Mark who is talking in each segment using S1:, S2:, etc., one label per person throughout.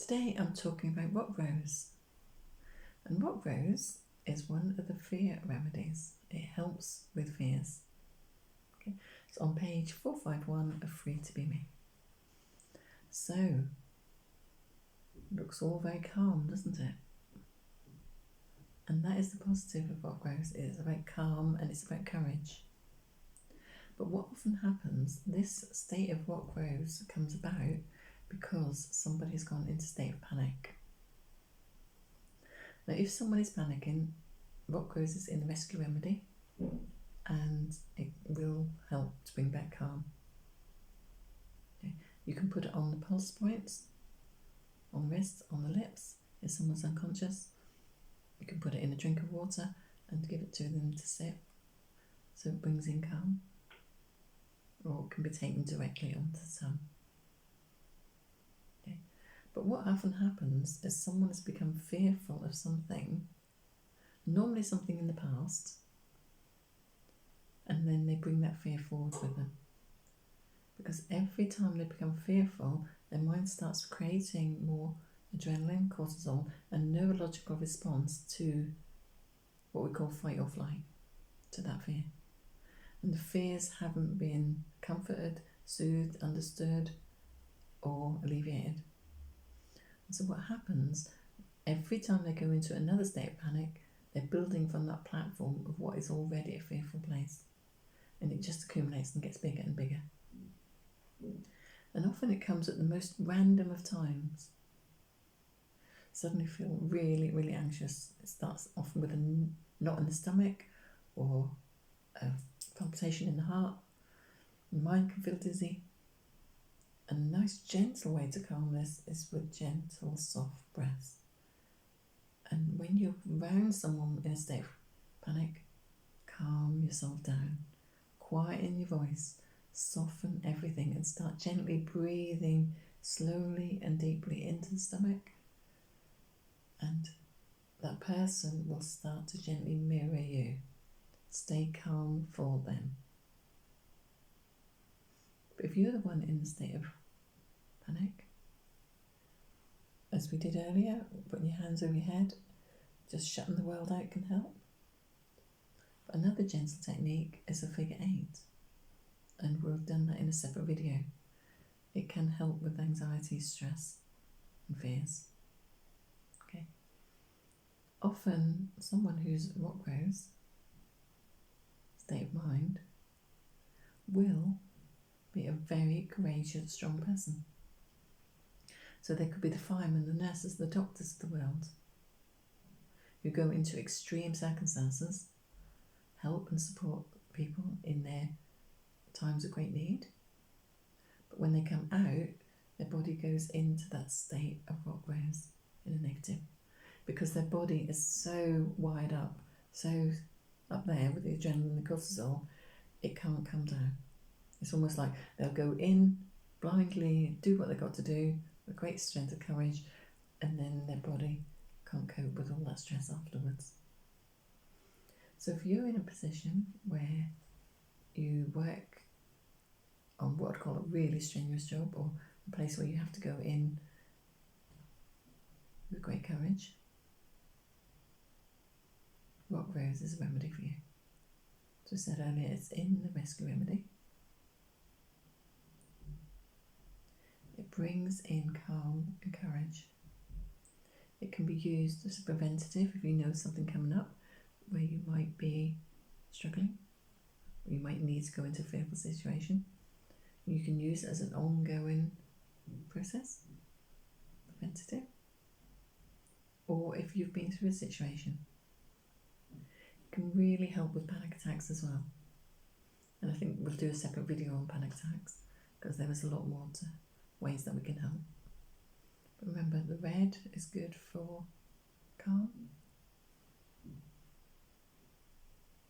S1: Today I'm talking about rock rose. And rock rose is one of the fear remedies. It helps with fears. Okay. It's on page 451 of Free to Be Me. So, looks all very calm, doesn't it? And that is the positive of rock rose. It's about calm and it's about courage. But what often happens, this state of rock rose comes about because somebody's gone into a state of panic. Now, if someone is panicking, rock rose is in the rescue remedy and it will help to bring back calm. Okay. You can put it on the pulse points, on the wrist, on the lips, if someone's unconscious. You can put it in a drink of water and give it to them to sip, so it brings in calm. Or it can be taken directly onto the tongue. Okay. But what often happens is someone has become fearful of something, normally something in the past, and then they bring that fear forward with them. Because every time they become fearful, their mind starts creating more adrenaline, cortisol, and neurological response to what we call fight or flight, to that fear. And the fears haven't been comforted, soothed, understood, or alleviated. And so what happens, every time they go into another state of panic, they're building from that platform of what is already a fearful place. And it just accumulates and gets bigger and bigger. And often it comes at the most random of times. Suddenly feel really, really anxious. It starts often with a knot in the stomach or a palpitation in the heart. The mind can feel dizzy. And a nice gentle way to calm this is with gentle, soft breaths. And when you're around someone in a state of panic, calm yourself down. Quieten your voice. Soften everything and start gently breathing slowly and deeply into the stomach. And that person will start to gently mirror you. Stay calm for them. But if you're the one in the state of panic, as we did earlier, putting your hands over your head, just shutting the world out can help. But another gentle technique is a figure 8. And we've done that in a separate video. It can help with anxiety, stress and fears. Okay. Often someone who's rock rose, state of mind, will be a very courageous, strong person. So they could be the firemen, the nurses, the doctors of the world, who go into extreme circumstances, help and support people in their times of great need. But when they come out, their body goes into that state of rock rose in a negative, because their body is so wired up, so up there with the adrenaline and the cortisol, it can't come down. It's almost like they'll go in blindly, do what they've got to do with great strength and courage, and then their body can't cope with all that stress afterwards. So if you're in a position where you work on what I'd call a really strenuous job, or a place where you have to go in with great courage, rock rose is a remedy for you. As I said earlier, it's in the rescue remedy. It brings in calm and courage. It can be used as a preventative if you know something coming up where you might be struggling, or you might need to go into a fearful situation. You can use it as an ongoing process, preventative. Or if you've been through a situation, it can really help with panic attacks as well. And I think we'll do a separate video on panic attacks, because there is a lot more to ways that we can help. But remember, the red is good for calm.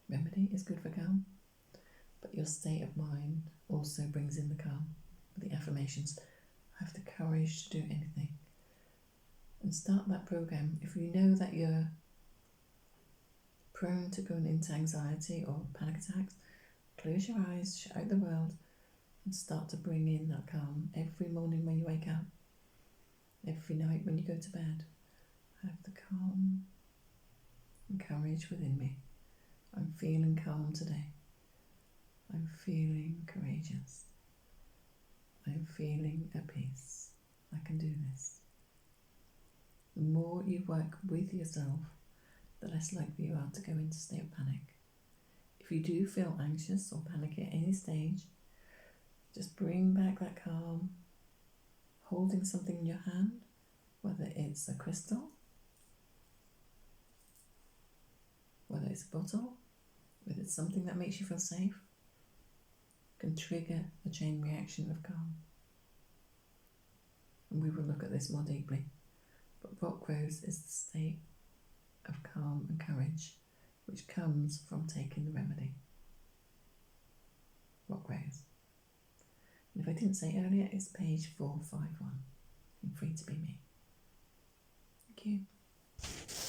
S1: Remedy is good for calm. But your state of mind also brings in the calm. With the affirmations, have the courage to do anything. And start that program. If you know that you're prone to going into anxiety or panic attacks, close your eyes, shut out the world, and start to bring in that calm every morning when you wake up. Every night when you go to bed, have the calm and courage within me. I'm feeling calm today. I'm feeling courageous. I'm feeling at peace. I can do this. The more you work with yourself, the less likely you are to go into a state of panic. If you do feel anxious or panicky at any stage, just bring back that calm, holding something in your hand, whether it's a crystal, whether it's a bottle, whether it's something that makes you feel safe, can trigger a chain reaction of calm. And we will look at this more deeply. But what grows is the state of calm and courage which comes from taking the remedy. What grows? And if I didn't say earlier, it's page 451 in Free to Be Me. Thank you.